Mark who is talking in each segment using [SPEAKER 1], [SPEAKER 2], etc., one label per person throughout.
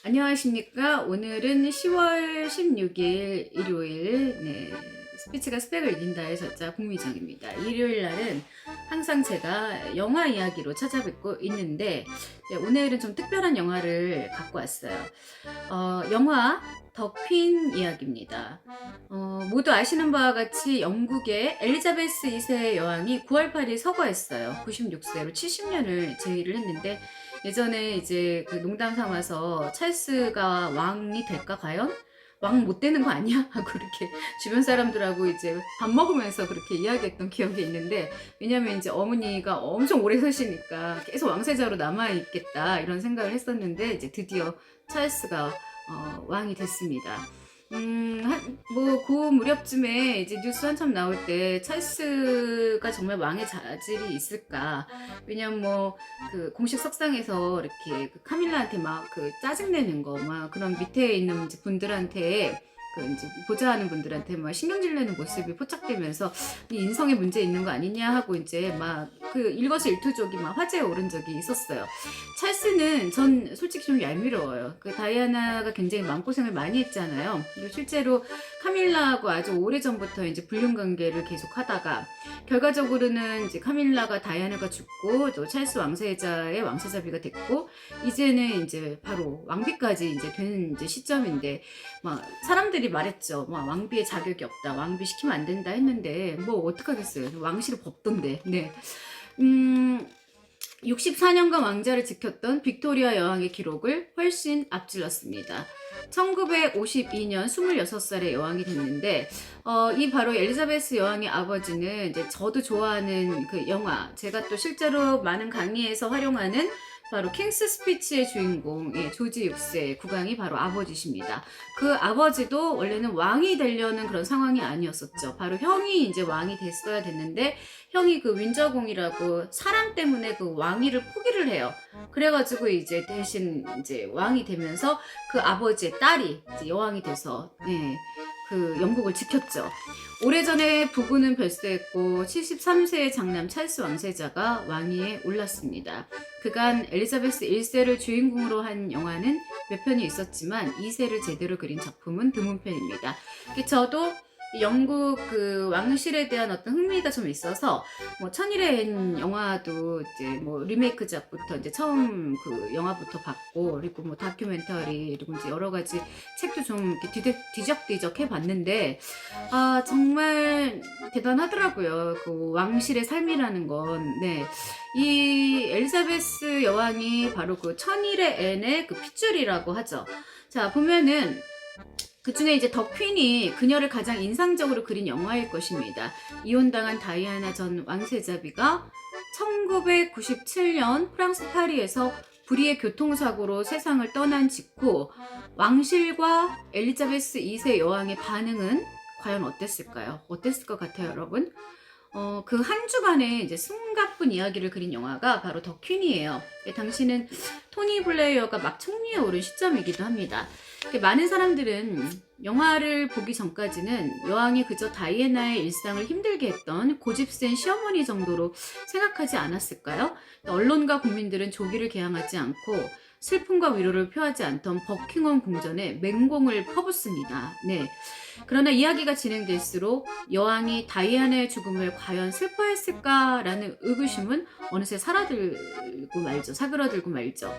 [SPEAKER 1] 안녕하십니까. 오늘은 10월 16일 일요일, 스피츠가 스펙을 이긴다의 저자 국미정입니다. 일요일 날은 항상 제가 영화 이야기로 찾아뵙고 있는데, 오늘은 좀 특별한 영화를 갖고 왔어요. 영화 더 퀸 이야기입니다. 모두 아시는 바와 같이 영국의 엘리자베스 2세 여왕이 9월 8일 서거했어요. 96세로 70년을 재위를 했는데, 예전에 이제 그 농담 삼아서 찰스가 왕이 될까 과연? 왕 못 되는 거 아니야? 하고 이렇게 주변 사람들하고 이제 밥 먹으면서 그렇게 이야기했던 기억이 있는데, 왜냐면 이제 어머니가 엄청 오래 사시니까 계속 왕세자로 남아있겠다 이런 생각을 했었는데, 이제 드디어 찰스가 왕이 됐습니다. 그 무렵쯤에 이제 뉴스 한참 나올 때 찰스가 정말 왕의 자질이 있을까? 왜냐면 그 공식 석상에서 이렇게 그 카밀라한테 막 그 짜증내는 거, 막 그런 밑에 있는 이제 분들한테 그 이제 보좌하는 분들한테 막 신경질 내는 모습이 포착되면서 이 인성에 문제 있는 거 아니냐 하고 이제 막 그 일거수일투족이 막 화제에 오른 적이 있었어요. 찰스는 전 솔직히 좀 얄미워요. 그 다이아나가 굉장히 마음고생을 많이 했잖아요. 그리고 실제로 카밀라하고 아주 오래전부터 이제 불륜 관계를 계속 하다가 결과적으로는 이제 카밀라가 다이아나가 죽고 또 찰스 왕세자의 왕세자비가 됐고, 이제는 이제 바로 왕비까지 이제 된 이제 시점인데, 막 사람들이 말했죠. 막 왕비의 자격이 없다, 왕비 시키면 안 된다 했는데 뭐 어떡하겠어요. 왕실의 법도인데. 네. 64년간 왕자를 지켰던 빅토리아 여왕의 기록을 훨씬 앞질렀습니다. 1952년 26살의 여왕이 됐는데, 이 바로 엘리자베스 여왕의 아버지는 이제 저도 좋아하는 그 영화, 제가 또 실제로 많은 강의에서 활용하는 바로 킹스 스피치의 주인공, 조지 6세 국왕이 바로 아버지십니다. 그 아버지도 원래는 왕이 되려는 그런 상황이 아니었었죠. 바로 형이 이제 왕이 됐어야 됐는데, 형이 그 윈저공이라고 사랑 때문에 그 왕위를 포기를 해요. 그래가지고 이제 대신 이제 왕이 되면서 그 아버지의 딸이 이제 여왕이 돼서, 그 영국을 지켰죠. 오래전에 부부는 별세했고 73세의 장남 찰스 왕세자가 왕위에 올랐습니다. 그간 엘리자베스 1세를 주인공으로 한 영화는 몇 편이 있었지만 2세를 제대로 그린 작품은 드문 편입니다. 저도 영국 그 왕실에 대한 어떤 흥미가 좀 있어서 뭐 천일의 앤 영화도 이제 뭐 리메이크작부터 이제 처음 그 영화부터 봤고, 그리고 뭐 다큐멘터리, 그리고 이제 여러 가지 책도 좀 이렇게 뒤적뒤적 해봤는데, 정말 대단하더라고요. 그 왕실의 삶이라는 건. 네. 이 엘리자베스 여왕이 바로 그 천일의 앤의 그 핏줄이라고 하죠. 자, 보면은 그 중에 이제 더 퀸이 그녀를 가장 인상적으로 그린 영화일 것입니다. 이혼당한 다이아나 전 왕세자비가 1997년 프랑스 파리에서 불의의 교통사고로 세상을 떠난 직후 왕실과 엘리자베스 2세 여왕의 반응은 과연 어땠을까요? 어땠을 것 같아요, 여러분? 그 한 주간의 이제 숨가쁜 이야기를 그린 영화가 바로 더 퀸이에요. 당시는 토니 블레이어가 막 총리에 오른 시점이기도 합니다. 많은 사람들은 영화를 보기 전까지는 여왕이 그저 다이애나의 일상을 힘들게 했던 고집센 시어머니 정도로 생각하지 않았을까요? 언론과 국민들은 조기를 개항하지 않고 슬픔과 위로를 표하지 않던 버킹엄 궁전에 맹공을 퍼붓습니다. 네. 그러나 이야기가 진행될수록 여왕이 다이아나의 죽음을 과연 슬퍼했을까라는 의구심은 어느새 사그러들고 말죠.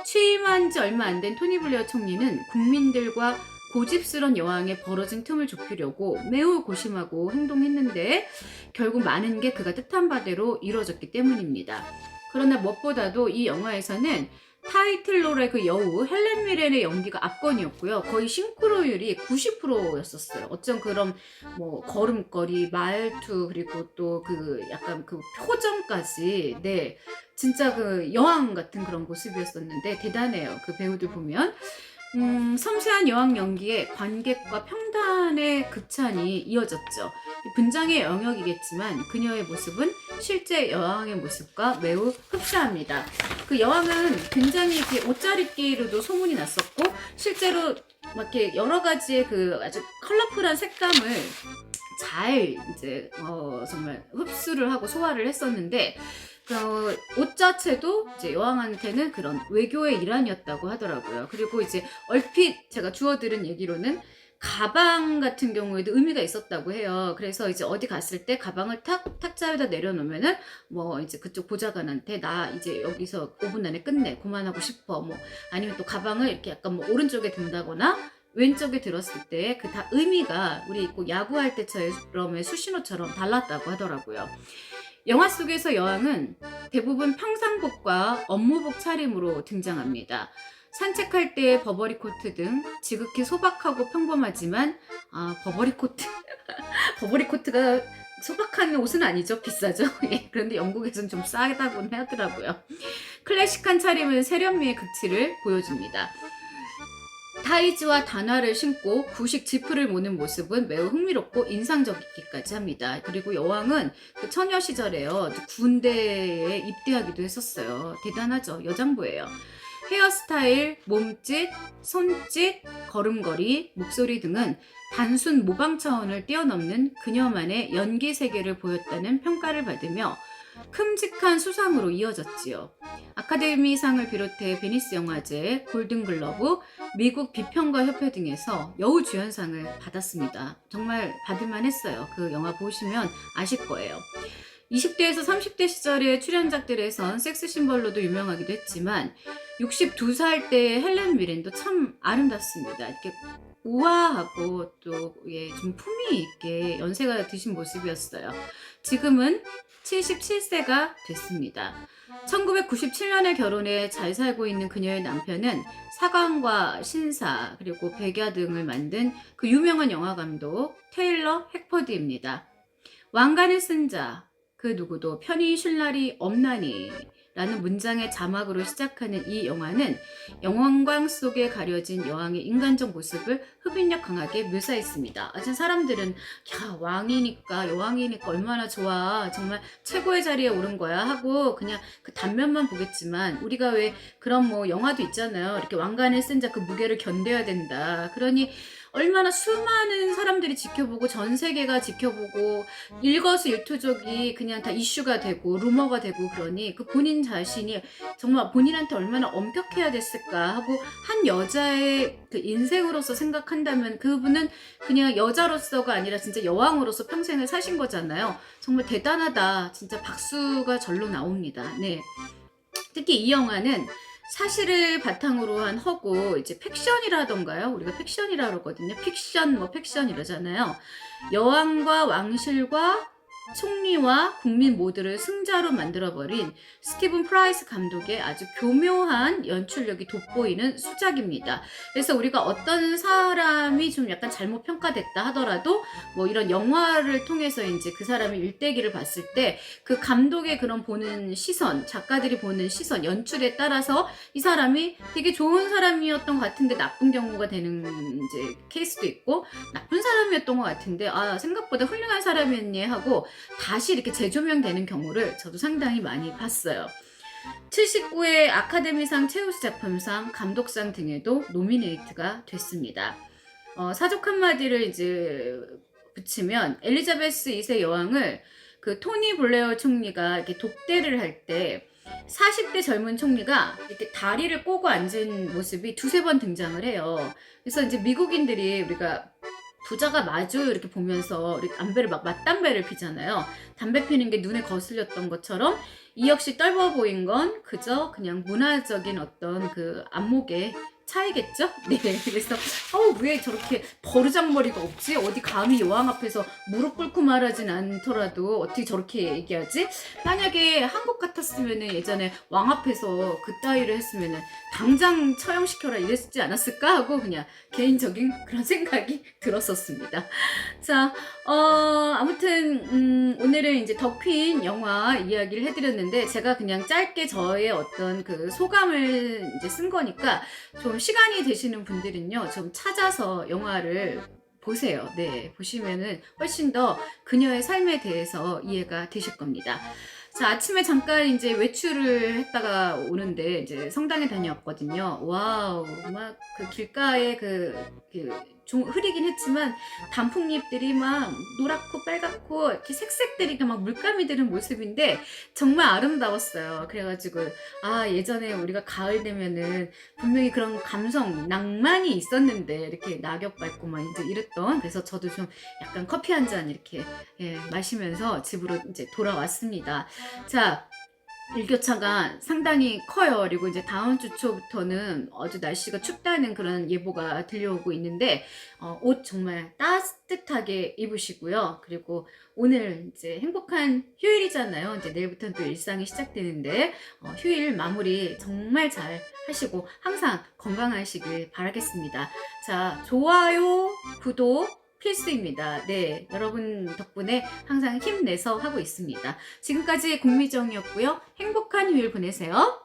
[SPEAKER 1] 취임한 지 얼마 안 된 토니 블레어 총리는 국민들과 고집스런 여왕의 벌어진 틈을 좁히려고 매우 고심하고 행동했는데, 결국 많은 게 그가 뜻한 바대로 이루어졌기 때문입니다. 그러나 무엇보다도 이 영화에서는 타이틀롤의 그 여우 헬렌 미렌의 연기가 압권이었고요. 거의 싱크로율이 90%였었어요. 어쩜 그런 뭐 걸음걸이, 말투, 그리고 또 그 약간 그 표정까지, 네, 진짜 그 여왕 같은 그런 모습이었었는데 대단해요. 그 배우들 보면. 섬세한 여왕 연기에 관객과 평단의 극찬이 이어졌죠. 분장의 영역이겠지만 그녀의 모습은 실제 여왕의 모습과 매우 흡사합니다. 그 여왕은 굉장히 옷자리끼로도 소문이 났었고, 실제로 막 이렇게 여러 가지의 그 아주 컬러풀한 색감을 잘 이제 정말 흡수를 하고 소화를 했었는데 옷 자체도 이제 여왕한테는 그런 외교의 일환이었다고 하더라고요. 그리고 이제 얼핏 제가 주워들은 얘기로는 가방 같은 경우에도 의미가 있었다고 해요. 그래서 이제 어디 갔을 때 가방을 탁자에다 내려놓으면은 뭐 이제 그쪽 보좌관한테 나 이제 여기서 5분 안에 끝내 그만하고 싶어 뭐 아니면 또 가방을 이렇게 약간 뭐 오른쪽에 든다거나 왼쪽에 들었을 때 그 다 의미가 우리 꼭 야구할 때처럼의 수신호처럼 달랐다고 하더라고요. 영화 속에서 여왕은 대부분 평상복과 업무복 차림으로 등장합니다. 산책할 때 버버리 코트 등 지극히 소박하고 평범하지만 버버리 코트 버버리 코트가 소박한 옷은 아니죠. 비싸죠. 예, 그런데 영국에서는 좀 싸다고 하더라고요. 클래식한 차림은 세련미의 극치를 보여줍니다. 타이즈와 단화를 신고 구식 지프를 모는 모습은 매우 흥미롭고 인상적이기까지 합니다. 그리고 여왕은 그 처녀 시절에요. 군대에 입대하기도 했었어요. 대단하죠. 여장부예요. 헤어스타일, 몸짓, 손짓, 걸음걸이, 목소리 등은 단순 모방 차원을 뛰어넘는 그녀만의 연기 세계를 보였다는 평가를 받으며 큼직한 수상으로 이어졌지요. 아카데미상을 비롯해 베니스 영화제, 골든글러브, 미국 비평가 협회 등에서 여우주연상을 받았습니다. 정말 받을만 했어요. 그 영화 보시면 아실 거예요. 20대에서 30대 시절의 출연작들에선 섹스 심벌로도 유명하기도 했지만 62살 때의 헬렌 미렌도 참 아름답습니다. 이렇게 우아하고 또 좀 품위 있게 연세가 드신 모습이었어요. 지금은 77세가 됐습니다. 1997년에 결혼해 잘 살고 있는 그녀의 남편은 사관과 신사 그리고 백야 등을 만든 그 유명한 영화 감독 테일러 핵퍼드입니다. 왕관을 쓴 자, 그 누구도 편히 쉴 날이 없나니 라는 문장의 자막으로 시작하는 이 영화는 영왕광 속에 가려진 여왕의 인간적 모습을 흡인력 강하게 묘사했습니다. 아직 사람들은 야 왕이니까 여왕이니까 얼마나 좋아 정말 최고의 자리에 오른 거야 하고 그냥 그 단면만 보겠지만 우리가 왜 그런 뭐 영화도 있잖아요. 이렇게 왕관을 쓴 자 그 무게를 견뎌야 된다. 그러니 얼마나 수많은 사람들이 지켜보고 전 세계가 지켜보고 일거수일투족이 그냥 다 이슈가 되고 루머가 되고 그러니 그 본인 자신이 정말 본인한테 얼마나 엄격해야 됐을까 하고 한 여자의 그 인생으로서 생각한다면 그분은 그냥 여자로서가 아니라 진짜 여왕으로서 평생을 사신 거잖아요. 정말 대단하다. 진짜 박수가 절로 나옵니다. 네. 특히 이 영화는 사실을 바탕으로 한 허구 이제 팩션이라던가요. 우리가 팩션이라 그러거든요. 픽션 뭐 팩션 이러잖아요. 여왕과 왕실과 총리와 국민 모두를 승자로 만들어버린 스티븐 프라이스 감독의 아주 교묘한 연출력이 돋보이는 수작입니다. 그래서 우리가 어떤 사람이 좀 약간 잘못 평가됐다 하더라도 뭐 이런 영화를 통해서 이제 그 사람의 일대기를 봤을 때 그 감독의 그런 보는 시선, 작가들이 보는 시선, 연출에 따라서 이 사람이 되게 좋은 사람이었던 것 같은데 나쁜 경우가 되는 이제 케이스도 있고 나쁜 사람이었던 것 같은데 생각보다 훌륭한 사람이었네 하고 다시 이렇게 재조명되는 경우를 저도 상당히 많이 봤어요. 79회 아카데미상 최우수 작품상, 감독상 등에도 노미네이트가 됐습니다. 사족 한마디를 이제 붙이면 엘리자베스 2세 여왕을 그 토니 블레어 총리가 이렇게 독대를 할 때 40대 젊은 총리가 이렇게 다리를 꼬고 앉은 모습이 두세 번 등장을 해요. 그래서 이제 미국인들이 우리가 부자가 마주 이렇게 보면서 담배를 막 맞담배를 피잖아요. 담배 피는 게 눈에 거슬렸던 것처럼 이 역시 떨버 보인 건 그저 그냥 문화적인 어떤 그 안목의 차이겠죠? 네. 그래서 왜 저렇게 버르장머리가 없지? 어디 감히 여왕 앞에서 무릎 꿇고 말하진 않더라도 어떻게 저렇게 얘기하지? 만약에 한국 같았으면 예전에 왕 앞에서 그따위를 했으면 당장 처형시켜라 이랬지 않았을까 하고 그냥 개인적인 그런 생각이 들었었습니다. 자, 아무튼 오늘은 이제 더 퀸 영화 이야기를 해드렸는데 제가 그냥 짧게 저의 어떤 그 소감을 이제 쓴 거니까 좀 시간이 되시는 분들은요 좀 찾아서 영화를 보세요. 네, 보시면은 훨씬 더 그녀의 삶에 대해서 이해가 되실 겁니다. 자, 아침에 잠깐 이제 외출을 했다가 오는데 이제 성당에 다녀왔거든요. 와우, 막 그 길가에 그 흐리긴 했지만 단풍잎들이 막 노랗고 빨갛고 이렇게 색색들이 막 물감이 드는 모습인데 정말 아름다웠어요. 그래가지고 아, 예전에 우리가 가을 되면은 분명히 그런 감성, 낭만이 있었는데 이렇게 낙엽 밟고 막 이제 이랬던, 그래서 저도 좀 약간 커피 한 잔 이렇게 마시면서 집으로 이제 돌아왔습니다. 자, 일교차가 상당히 커요. 그리고 이제 다음 주 초부터는 아주 날씨가 춥다는 그런 예보가 들려오고 있는데, 옷 정말 따뜻하게 입으시고요. 그리고 오늘 이제 행복한 휴일이잖아요. 이제 내일부터는 또 일상이 시작되는데, 휴일 마무리 정말 잘 하시고 항상 건강하시길 바라겠습니다. 자, 좋아요, 구독, 필수입니다. 네, 여러분 덕분에 항상 힘내서 하고 있습니다. 지금까지 공미정이었고요. 행복한 휴일 보내세요.